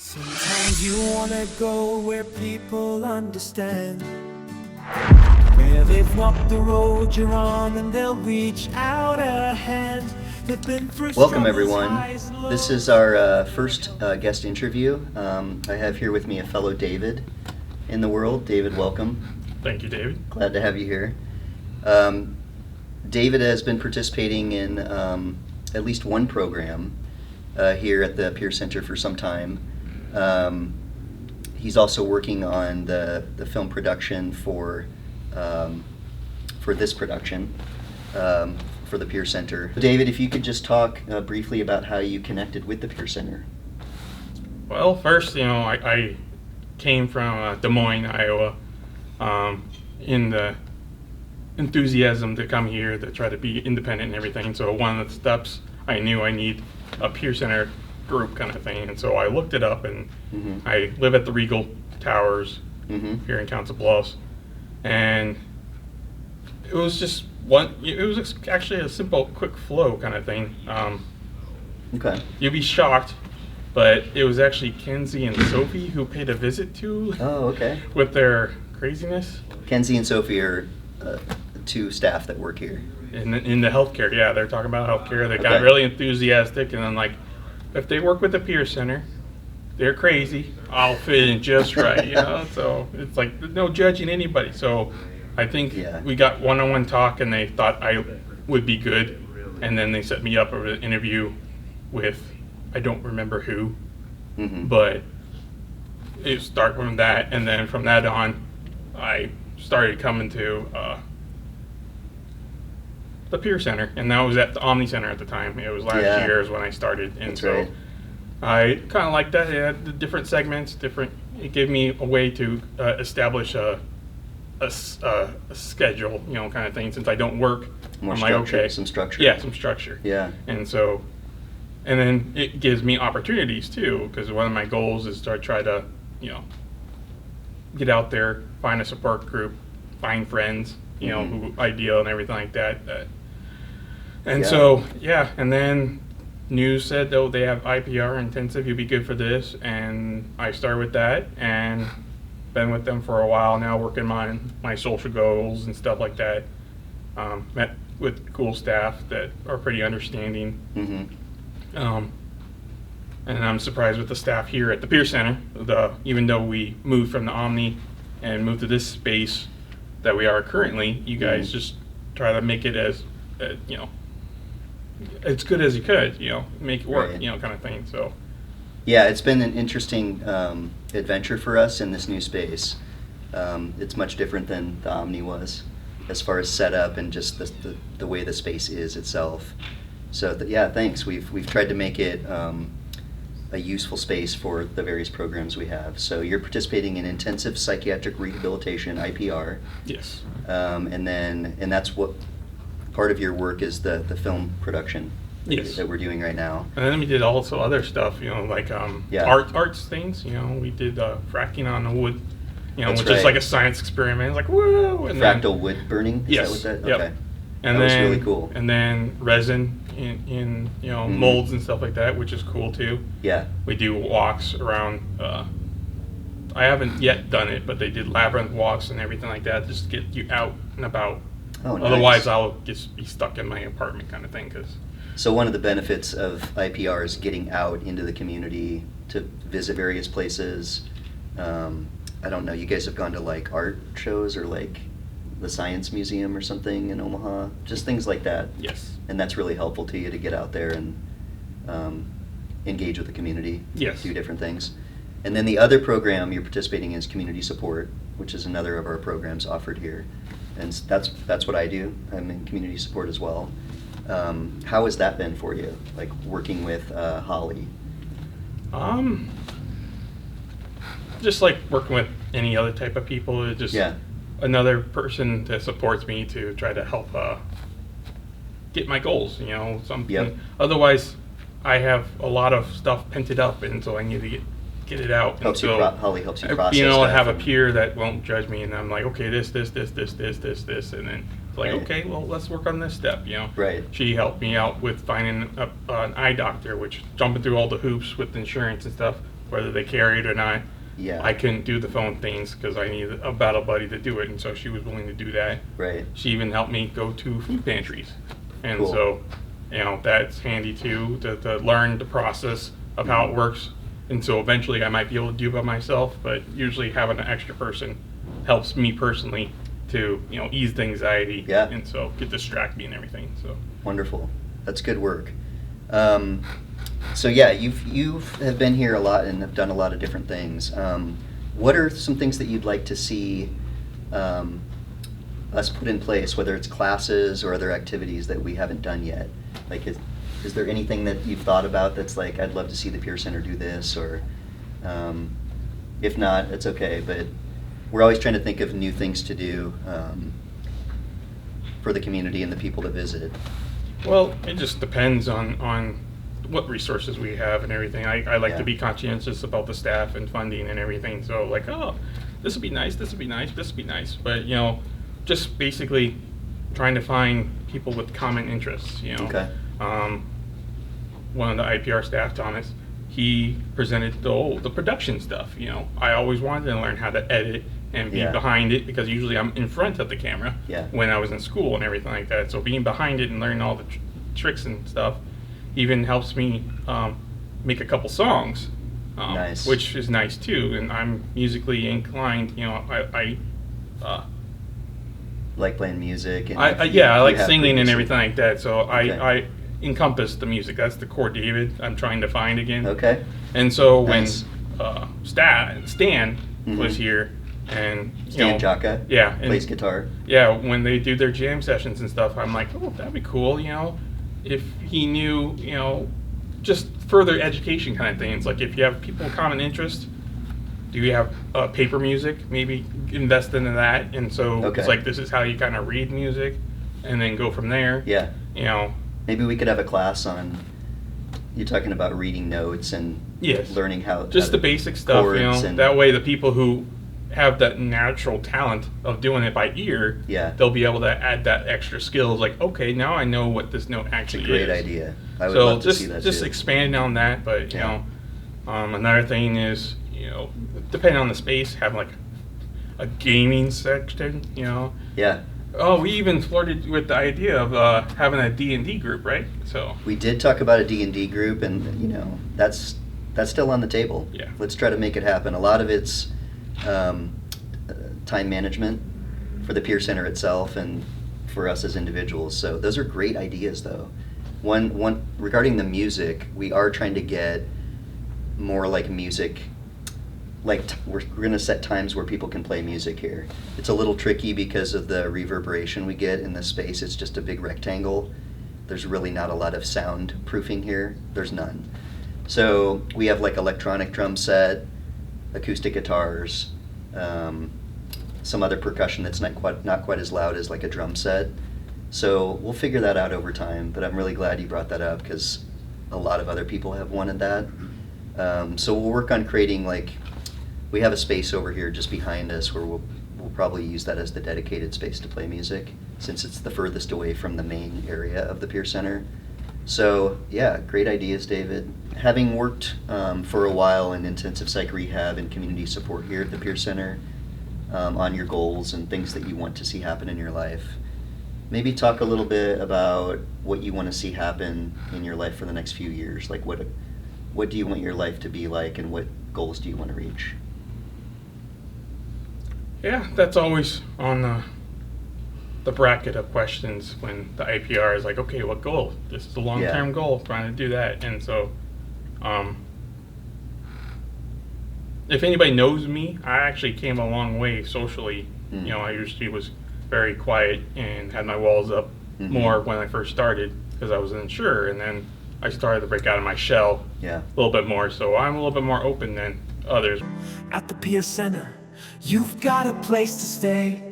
Sometimes you wanna go where people understand, where they've walked the road you're on and they'll reach out a hand. Welcome everyone. This is our first guest interview. I have here with me a fellow David in the world. David, welcome. Thank you, David. Glad to have you here. David has been participating in at least one program here at the Peer Center for some time. He's also working on the film production for this production for the Peer Center. David, if you could just talk briefly about how you connected with the Peer Center. Well, first, I came from Des Moines, Iowa, in the enthusiasm to come here to try to be independent and everything. So one of the steps I knew I need a Peer Center group kind of thing, and so I looked it up, and I live at the Regal Towers here in Council Bluffs, and it was just it was actually a simple, quick flow kind of thing. Okay. You'd be shocked, but it was actually Kenzie and Sophie who paid a visit to. Oh, okay. With their craziness. Kenzie and Sophie are two staff that work here. In the healthcare, yeah, they're talking about healthcare. They got Okay. really enthusiastic, and then if they work with the Peer Center, they're crazy. I'll fit in just right, So it's like no judging anybody. So I think we got one-on-one talk, and they thought I would be good, and then they set me up for an interview with I don't remember who, but it started from that, and then from that on, I started coming to the Peer Center, and that was at the Omni Center at the time. It was last year is when I started, and That's so right. I kind of liked that. It had the different segments, it gave me a way to establish a schedule, kind of thing. Since I don't work, More I'm structure, like, okay, some structure. Yeah, some structure. Yeah. And so, and then it gives me opportunities too, because one of my goals is to try to, get out there, find a support group, find friends, who ideal and everything like that. So, and then news said, oh, they have IPR intensive, you'd be good for this, and I started with that, and been with them for a while now, working on my social goals and stuff like that. Met with cool staff that are pretty understanding. And I'm surprised with the staff here at the Peer Center. Even though we moved from the Omni and moved to this space that we are currently, you guys just try to make it as as good as you could, make it work, Right. Kind of thing. So Yeah, it's been an interesting adventure for us in this new space. It's much different than the Omni was, as far as setup and just the way the space is itself. So thanks. We've tried to make it a useful space for the various programs we have. So you're participating in intensive psychiatric rehabilitation, IPR. yes, And that's what part of your work is the film production Yes. that we're doing right now. and then we did also other stuff, like arts things. We did fracking on the wood, That's which is right. like a science experiment. It's like woo, and Fractal wood burning? Is Yes. that what that? Yep. Okay. And That was then, really cool. And then resin in molds and stuff like that, which is cool too. Yeah. We do walks around. I haven't yet done it, but they did labyrinth walks and everything like that, just to get you out and about. Oh, nice. Otherwise, I'll just be stuck in my apartment kind of thing. So one of the benefits of IPR is getting out into the community to visit various places. I don't know, you guys have gone to like art shows or like the Science Museum or something in Omaha, just things like that. Yes. And that's really helpful to you to get out there and engage with the community. Yes. Do different things. And then the other program you're participating in is community support, which is another of our programs offered here. And that's what I do. I'm in community support as well. How has that been for you, like working with Holly? Just like working with any other type of people, it's just another person that supports me to try to help get my goals. Something. Yep. Otherwise, I have a lot of stuff pented up, and so I need to get it out. Holly helps you process. I have a stuff. peer that won't judge me, and I'm like, okay, this, and then it's like, Right. okay, well, let's work on this step. Right. She helped me out with finding an eye doctor, which jumping through all the hoops with insurance and stuff whether they carry it or not. Yeah. I couldn't do the phone things because I needed a battle buddy to do it, and so she was willing to do that. Right. She even helped me go to food pantries, and Cool. so, that's handy too, to learn the process of how it works. And so eventually I might be able to do it by myself, but usually having an extra person helps me personally to, ease the anxiety. Yeah. And so distract me and everything, so. Wonderful. That's good work. So yeah, you have been here a lot and have done a lot of different things. What are some things that you'd like to see us put in place, whether it's classes or other activities that we haven't done yet? Like, is there anything that you've thought about that's like, I'd love to see the Peer Center do this, or if not, it's okay, but we're always trying to think of new things to do for the community and the people that visit. Well, it just depends on what resources we have and everything. I like Yeah. to be conscientious about the staff and funding and everything. So like, oh, this would be nice, this would be nice, this would be nice. But, just basically trying to find people with common interests, Okay. One of the IPR staff, Thomas, he presented the production stuff, I always wanted to learn how to edit and be Yeah. behind it, because usually I'm in front of the camera Yeah. when I was in school and everything like that. So being behind it and learning all the tricks and stuff even helps me make a couple songs, Nice. which is nice too. And I'm musically inclined, I Like playing music. And I if you like have singing and previously- everything like that. So Okay. I encompass the music. That's the core David I'm trying to find again. Okay. And so Nice. when Stan Mhm. was here, and Stan Jaka yeah, and plays guitar. yeah, when they do their jam sessions and stuff, I'm like, oh, that'd be cool, if he knew, just further education kind of things. Like if you have people with common interest, do you have paper music? Maybe invest into that. And so Okay. it's like, this is how you kind of read music, and then go from there. Yeah. You know, Maybe we could have a class on, you're talking about reading notes and Yes. learning how just the basic stuff, chords and- that way the people who have that natural talent of doing it by ear, Yeah. they'll be able to add that extra skills. Like, okay, now I know what this note It's a actually great is. idea. I would So love to just see that just too. expanding on that, but Yeah. another thing is, depending on the space, have like a gaming section. Yeah. Oh, we even flirted with the idea of having a D&D group, right? So We did talk about a D&D group, and that's still on the table. Yeah. Let's try to make it happen. A lot of it's time management for the Peer Center itself and for us as individuals. So those are great ideas, though. One regarding the music, we are trying to get more like music. We're going to set times where people can play music here. It's a little tricky because of the reverberation we get in this space. It's just a big rectangle. There's really not a lot of soundproofing here. There's none. So we have like electronic drum set, acoustic guitars, some other percussion that's not quite as loud as like a drum set. So we'll figure that out over time, but I'm really glad you brought that up because a lot of other people have wanted that. So we'll work on creating we have a space over here just behind us where we'll probably use that as the dedicated space to play music since it's the furthest away from the main area of the Peer Center. So yeah, great ideas, David. Having worked for a while in intensive psych rehab and community support here at the Peer Center, on your goals and things that you want to see happen in your life, maybe talk a little bit about what you want to see happen in your life for the next few years. Like what do you want your life to be like, and what goals do you want to reach? yeah, that's always on the bracket of questions when the IPR is like, okay, what goal? This is a long-term goal, trying to do that. And so, if anybody knows me, I actually came a long way socially. I usually was very quiet and had my walls up more when I first started because I was an insurer, and then I started to break out of my shell Yeah. a little bit more. So I'm a little bit more open than others. At the Peer Center, you've got a place to stay.